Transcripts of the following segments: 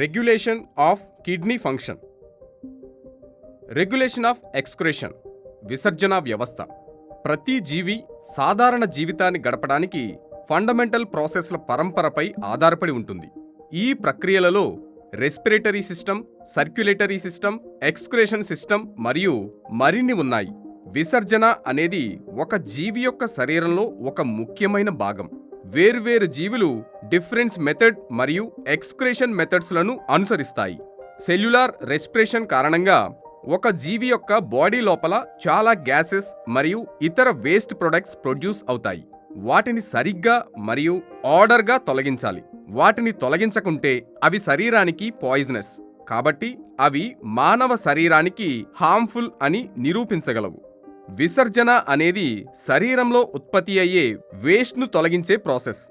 Regulation of kidney function. Regulation of excretion విసర్జన వ్యవస్థ. ప్రతి జీవి సాధారణ జీవితాన్ని గడపడానికి ఫండమెంటల్ ప్రాసెస్ల పరంపరపై ఆధారపడి ఉంటుంది. ఈ ప్రక్రియలలో respiratory system, circulatory system, excretion system మరియు మరిన్ని ఉన్నాయి. విసర్జన అనేది ఒక జీవి యొక్క శరీరంలో ఒక ముఖ్యమైన భాగం. వేర్వేరు జీవులు డిఫరెన్స్ మెథడ్ మరియు ఎక్స్క్రీషన్ మెథడ్స్లను అనుసరిస్తాయి. సెల్యులార్ రెస్పిరేషన్ కారణంగా ఒక జీవి యొక్క బాడీ లోపల చాలా గ్యాసెస్ మరియు ఇతర వేస్ట్ ప్రొడక్ట్స్ ప్రొడ్యూస్ అవుతాయి. వాటిని సరిగ్గా మరియు ఆర్డర్గా తొలగించాలి. వాటిని తొలగించకుంటే అవి శరీరానికి పాయిజనస్, కాబట్టి అవి మానవ శరీరానికి హార్మ్ఫుల్ అని నిరూపించగలవు. విసర్జన అనేది శరీరంలో ఉత్పత్తి అయ్యే వేస్ట్ను తొలగించే ప్రాసెస్.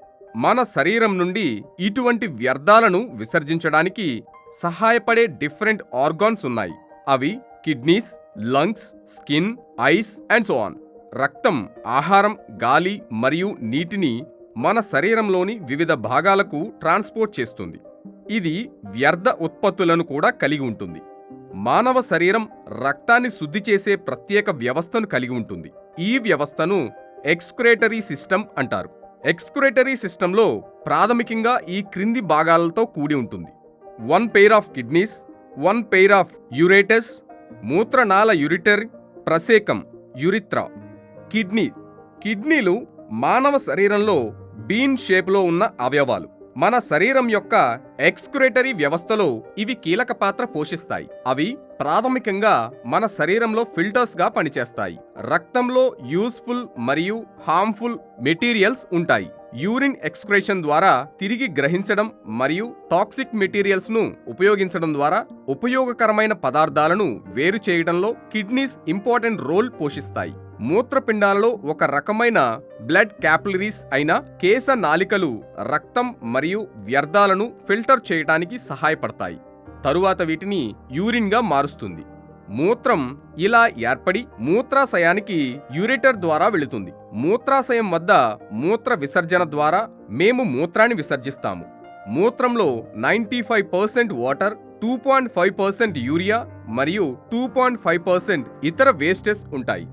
మన శరీరం నుండి ఇటువంటి వ్యర్థాలను విసర్జించడానికి సహాయపడే డిఫరెంట్ ఆర్గాన్స్ ఉన్నాయి. అవి kidneys, lungs, skin, ice and so on. రక్తం ఆహారం, గాలి మరియు నీటిని మన శరీరంలోని వివిధ భాగాలకు ట్రాన్స్పోర్ట్ చేస్తుంది. ఇది వ్యర్థ ఉత్పత్తులను కూడా కలిగి ఉంటుంది. మానవ శరీరం రక్తాన్ని శుద్ధి చేసే ప్రత్యేక వ్యవస్థను కలిగి ఉంటుంది. ఈ వ్యవస్థను ఎక్స్క్రీటరీ సిస్టమ్ అంటారు. ఎక్స్క్రీటరీ సిస్టంలో ప్రాథమికంగా ఈ క్రింది భాగాలతో కూడి ఉంటుంది: 1 pair of kidneys, 1 pair of ureters, మూత్రనాళ యూరిటర్, ప్రసేకం యురిత్రా. కిడ్నీలు మానవ శరీరంలో బీన్ షేప్లో ఉన్న అవయవాలు. మన శరీరం యొక్క ఎక్స్క్రీటరీ వ్యవస్థలో ఇవి కీలక పాత్ర పోషిస్తాయి. అవి ప్రాథమికంగా మన శరీరంలో ఫిల్టర్స్గా పనిచేస్తాయి. రక్తంలో యూస్ఫుల్ మరియు హార్మ్ఫుల్ మెటీరియల్స్ ఉంటాయి. యూరిన్ ఎక్స్క్రీషన్ ద్వారా తిరిగి గ్రహించడం మరియు టాక్సిక్ మెటీరియల్స్ ను ఉపయోగించడం ద్వారా ఉపయోగకరమైన పదార్థాలను వేరు చేయడంలో కిడ్నీస్ ఇంపార్టెంట్ రోల్ పోషిస్తాయి. మూత్రపిండాలలో ఒక రకమైన బ్లడ్ క్యాపిలరీస్ అయిన కేశ నాళికలు రక్తం మరియు వ్యర్థాలను ఫిల్టర్ చేయడానికి సహాయపడతాయి. తరువాత వీటిని యూరిన్గా మారుస్తుంది. మూత్రం ఇలా ఏర్పడి మూత్రాశయానికి యూరేటర్ ద్వారా వెళుతుంది. మూత్రాశయం వద్ద మూత్ర విసర్జన ద్వారా మేము మూత్రాన్ని విసర్జిస్తాము. మూత్రంలో 95% వాటర్, 2.5% యూరియా మరియు 2.5% ఇతర వేస్టెస్ ఉంటాయి.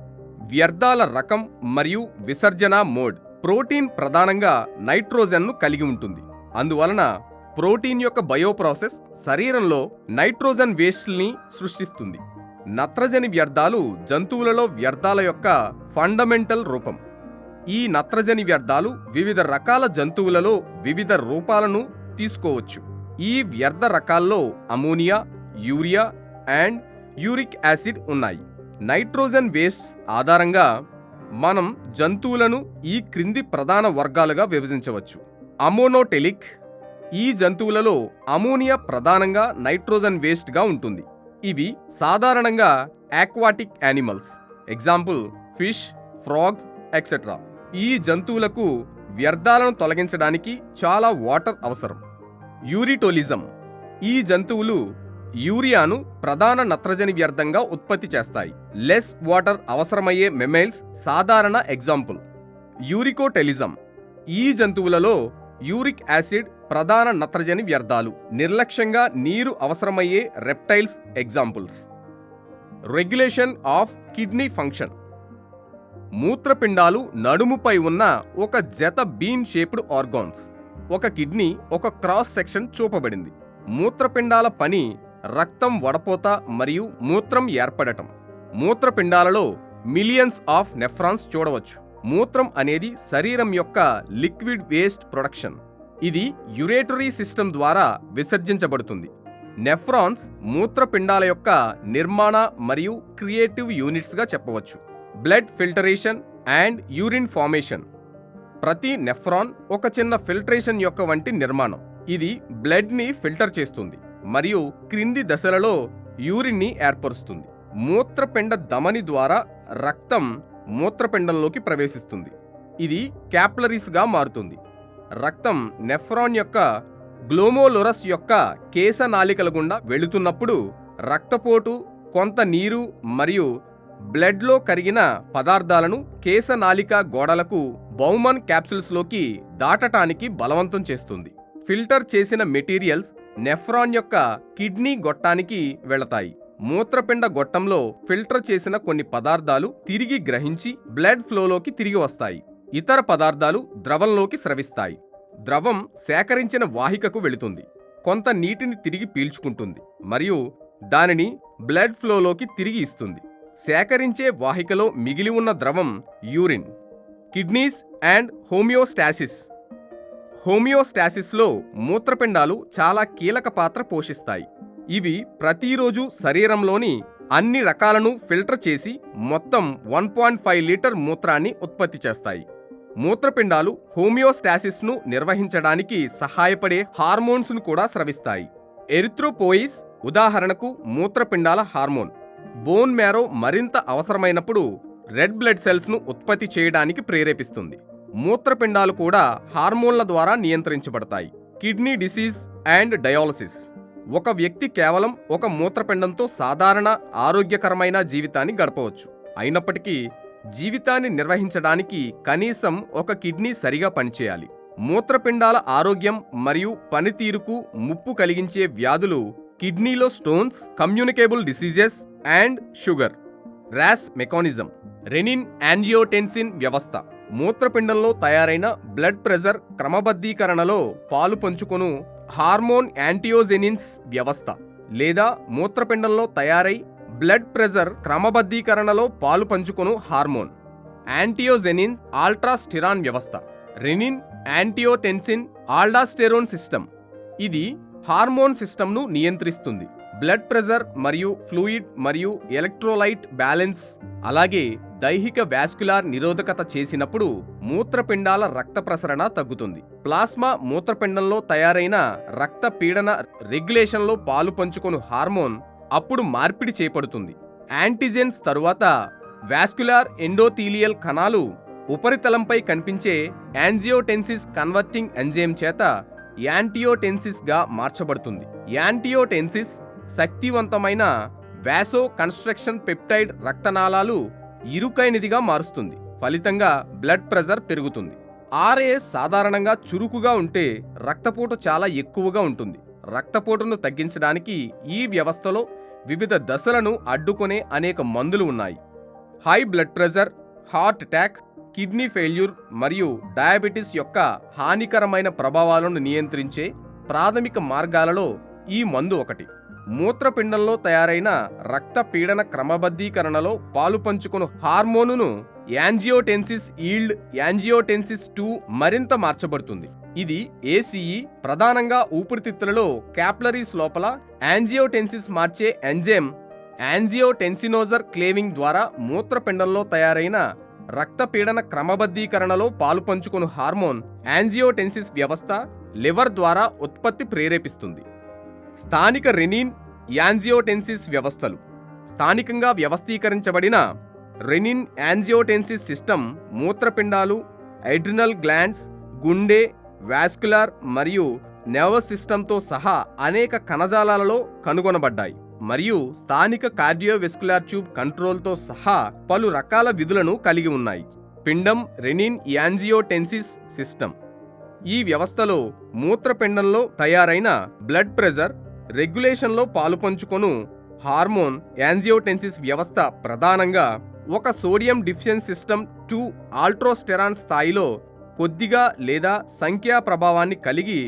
వ్యర్థాల రకం మరియు విసర్జన మోడ్. ప్రోటీన్ ప్రధానంగా నైట్రోజన్ను కలిగి ఉంటుంది. అందువలన ప్రోటీన్ యొక్క బయోప్రాసెస్ శరీరంలో నైట్రోజన్ వేస్ట్ని సృష్టిస్తుంది. నత్రజని వ్యర్థాలు జంతువులలో వ్యర్థాల యొక్క ఫండమెంటల్ రూపం. ఈ నత్రజని వ్యర్థాలు వివిధ రకాల జంతువులలో వివిధ రూపాలను తీసుకోవచ్చు. ఈ వ్యర్థ రకాల్లో ammonia, urea and uric acid ఉన్నాయి. నైట్రోజన్ వేస్ట్స్ ఆధారంగా మనం జంతువులను ఈ క్రింది ప్రధాన వర్గాలుగా విభజించవచ్చు. అమోనోటెలిక్. ఈ జంతువులలో అమోనియా ప్రధానంగా నైట్రోజన్ వేస్ట్గా ఉంటుంది. ఇవి సాధారణంగా aquatic animals, example fish, frog etcetera. ఈ జంతువులకు వ్యర్థాలను తొలగించడానికి చాలా వాటర్ అవసరం. యూరిటోలిజం. ఈ జంతువులు యూరియాను ప్రధాన నత్రజని వ్యర్థంగా ఉత్పత్తి చేస్తాయి. లెస్ వాటర్ అవసరమయ్యే మెమైల్స్ సాధారణ ఎగ్జాంపుల్. యూరికోటెలిజం. ఈ జంతువులలో యూరిక్ యాసిడ్ ప్రధాన నత్రజని వ్యర్థాలు. నిర్లక్ష్యంగా నీరు అవసరమయ్యే reptiles examples. Regulation of kidney function. మూత్రపిండాలు నడుముపై ఉన్న ఒక జత బీన్ షేప్డ్ ఆర్గాన్స్. ఒక కిడ్నీ ఒక క్రాస్ సెక్షన్ చూపబడింది. మూత్రపిండాల పని రక్తం వడపోత మరియు మూత్రం ఏర్పడటం. మూత్రపిండాలలో మిలియన్స్ ఆఫ్ నెఫ్రాన్స్ చూడవచ్చు. మూత్రం అనేది శరీరం యొక్క లిక్విడ్ వేస్ట్ ప్రొడక్షన్. ఇది యూరేటరీ సిస్టమ్ ద్వారా విసర్జించబడుతుంది. నెఫ్రాన్స్ మూత్రపిండాల యొక్క నిర్మాణ మరియు క్రియేటివ్ యూనిట్స్గా చెప్పవచ్చు. Blood filtration and urine formation. ప్రతి నెఫ్రాన్ ఒక చిన్న ఫిల్టరేషన్ యొక్క వంటి నిర్మాణం. ఇది బ్లడ్ని ఫిల్టర్ చేస్తుంది మరియు క్రింది దశలలో యూరిన్ని ఏర్పరుస్తుంది. మూత్రపిండ ధమని ద్వారా రక్తం మూత్రపిండంలోకి ప్రవేశిస్తుంది. ఇది క్యాపిలరీస్గా మారుతుంది. రక్తం నెఫ్రాన్ యొక్క గ్లోమోలురస్ యొక్క కేశ నాళికల గుండా వెళుతున్నప్పుడు రక్తపోటు, కొంత నీరు మరియు బ్లడ్లో కరిగిన పదార్థాలను కేశనాళిక గోడలకు బౌమన్ క్యాప్సూల్స్లోకి దాటటానికి బలవంతం చేస్తుంది. ఫిల్టర్ చేసిన మెటీరియల్స్ నెఫ్రాన్ యొక్క కిడ్నీ గొట్టానికి వెళతాయి. మూత్రపిండ గొట్టంలో ఫిల్టర్ చేసిన కొన్ని పదార్థాలు తిరిగి గ్రహించి బ్లడ్ ఫ్లోలోకి తిరిగి వస్తాయి. ఇతర పదార్థాలు ద్రవంలోకి స్రవిస్తాయి. ద్రవం సేకరించిన వాహికకు వెళుతుంది. కొంత నీటిని తిరిగి పీల్చుకుంటుంది మరియు దానిని బ్లడ్ ఫ్లోలోకి తిరిగి ఇస్తుంది. సేకరించే వాహికలో మిగిలి ఉన్న ద్రవం యూరిన్. Kidneys and homeostasis. హోమియోస్టాసిస్లో మూత్రపిండాలు చాలా కీలక పాత్ర పోషిస్తాయి. ఇవి ప్రతిరోజు శరీరంలోని అన్ని రకాలను ఫిల్టర్ చేసి మొత్తం 1.5 లీటర్ మూత్రాన్ని ఉత్పత్తి చేస్తాయి. మూత్రపిండాలు హోమియోస్టాసిస్ను నిర్వహించడానికి సహాయపడే హార్మోన్స్ను కూడా స్రవిస్తాయి. ఎరిథ్రోపోయిస్ ఉదాహరణకు మూత్రపిండాల హార్మోన్. బోన్ మ్యారో మరింత అవసరమైనప్పుడు రెడ్ బ్లడ్ సెల్స్ను ఉత్పత్తి చేయడానికి ప్రేరేపిస్తుంది. మూత్రపిండాలు కూడా హార్మోన్ల ద్వారా నియంత్రించబడతాయి. Kidney disease and dialysis. ఒక వ్యక్తి కేవలం ఒక మూత్రపిండంతో సాధారణ ఆరోగ్యకరమైన జీవితాన్ని గడపవచ్చు. అయినప్పటికీ జీవితాన్ని నిర్వహించడానికి కనీసం ఒక కిడ్నీ సరిగా పనిచేయాలి. మూత్రపిండాల ఆరోగ్యం మరియు పనితీరుకు ముప్పు కలిగించే వ్యాధులు కిడ్నీలో stones, communicable diseases and sugar. Arse mechanism. Rennin angiotensin వ్యవస్థ. మూత్రపిండంలో తయారైన బ్లడ్ ప్రెషర్ క్రమబద్ధీకరణలో పాలు పంచుకొను హార్మోన్ యాంటియోజెనిన్స్ వ్యవస్థ, లేదా మూత్రపిండంలో తయారై బ్లడ్ ప్రెషర్ క్రమబద్ధీకరణలో పాలు పంచుకొను హార్మోన్ యాంటియోజెనిన్ ఆల్ట్రాస్టిరాన్ వ్యవస్థ. Renin angiotensin aldosterone system. ఇది హార్మోన్ సిస్టమ్ను నియంత్రిస్తుంది. బ్లడ్ ప్రెషర్ మరియు ఫ్లూయిడ్ మరియు ఎలక్ట్రోలైట్ బ్యాలెన్స్, అలాగే దైహిక వాస్కులార్ నిరోధకత చేసినప్పుడు మూత్రపిండాల రక్త ప్రసరణ తగ్గుతుంది. ప్లాస్మా మూత్రపిండంలో తయారైన రక్త పీడన రెగ్యులేషన్లో పాలు పంచుకొను హార్మోన్ అప్పుడు మార్పిడి చేయబడుతుంది. యాంటీజెన్స్ తరువాత వాస్కులార్ ఎండోథీలియల్ కణాలు ఉపరితలంపై కనిపించే యాంజియోటెన్సిస్ కన్వర్టింగ్ ఎంజైమ్ చేత యాంటియోటెన్సిస్ గా మార్చబడుతుంది. యాంటియోటెన్సిస్ శక్తివంతమైన వాసో కన్స్ట్రక్షన్ పెప్టైడ్ రక్తనాళాలు ఇరుకైనదిగా మారుస్తుంది. ఫలితంగా బ్లడ్ ప్రెషర్ పెరుగుతుంది. ఆర్ఏఎస్ సాధారణంగా చురుకుగా ఉంటే రక్తపోటు చాలా ఎక్కువగా ఉంటుంది. రక్తపోటును తగ్గించడానికి ఈ వ్యవస్థలో వివిధ దశలను అడ్డుకునే అనేక మందులు ఉన్నాయి. High blood pressure, heart attack, kidney failure మరియు డయాబెటిస్ యొక్క హానికరమైన ప్రభావాలను నియంత్రించే ప్రాథమిక మార్గాలలో ఈ మందు ఒకటి. మూత్రపిండంలో తయారైన రక్త పీడన క్రమబద్ధీకరణలో పాలు పంచుకొను హార్మోనును యాంజియోటెన్సిస్ ఈల్డ్ యాంజియోటెన్సిస్ 2 మరింత మార్చబడుతుంది. ఇది ఏసీఈ, ప్రధానంగా ఊపిరితిత్తులలో క్యాపిలరీస్ లోపల యాంజియోటెన్సిస్ మార్చే ఎంజైమ్ యాంజియోటెన్సినోజర్ క్లేవింగ్ ద్వారా మూత్రపిండంలో తయారైన రక్త పీడన క్రమబద్ధీకరణలో పాలు పంచుకొను హార్మోన్ యాంజియోటెన్సిస్ వ్యవస్థ లివర్ ద్వారా ఉత్పత్తి ప్రేరేపిస్తుంది. స్థానిక రెనిన్ యాంజియోటెన్సిస్ వ్యవస్థలు. స్థానికంగా వ్యవస్థీకరించబడిన రెనిన్ యాంజియోటెన్సిస్ సిస్టమ్ మూత్రపిండాలు, అడ్రినల్ గ్లాండ్స్, గుండె, వాస్కులార్ మరియు నర్వస్ సిస్టంతో సహా అనేక కణజాలాలలో కనుగొనబడ్డాయి మరియు స్థానిక కార్డియోవెస్కులార్ ట్యూబ్ కంట్రోల్తో సహా పలు రకాల విధులను కలిగి ఉన్నాయి. పిండం రెనిన్ యాంజియోటెన్సిస్ సిస్టమ్. ఈ వ్యవస్థలో మూత్రపిండంలో తయారైన బ్లడ్ ప్రెషర్ రెగ్యులేషన్లో పాలుపంచుకొను హార్మోన్ యాంజియోటెన్సిస్ వ్యవస్థ ప్రధానంగా ఒక సోడియం డిఫిషియెన్సీ సిస్టమ్ 2 ఆల్ట్రోస్టెరాన్ స్థాయిలో కొద్దిగా లేదా సంఖ్యా ప్రభావాన్ని కలిగి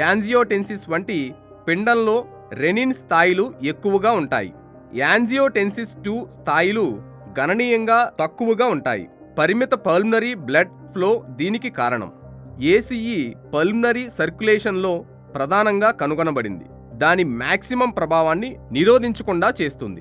యాంజియోటెన్సిస్ వంటి పిండంలో రెనిన్ స్థాయిలు ఎక్కువగా ఉంటాయి. యాంజియోటెన్సిస్ 2 స్థాయిలు గణనీయంగా తక్కువగా ఉంటాయి. పరిమిత పల్మనరీ బ్లడ్ ఫ్లో దీనికి కారణం. ఏసీఈ పల్మనరీ సర్క్యులేషన్లో ప్రధానంగా కనుగొనబడింది. దాని మాక్సిమం ప్రభావాన్ని నిరోధించకుండా చేస్తుంది.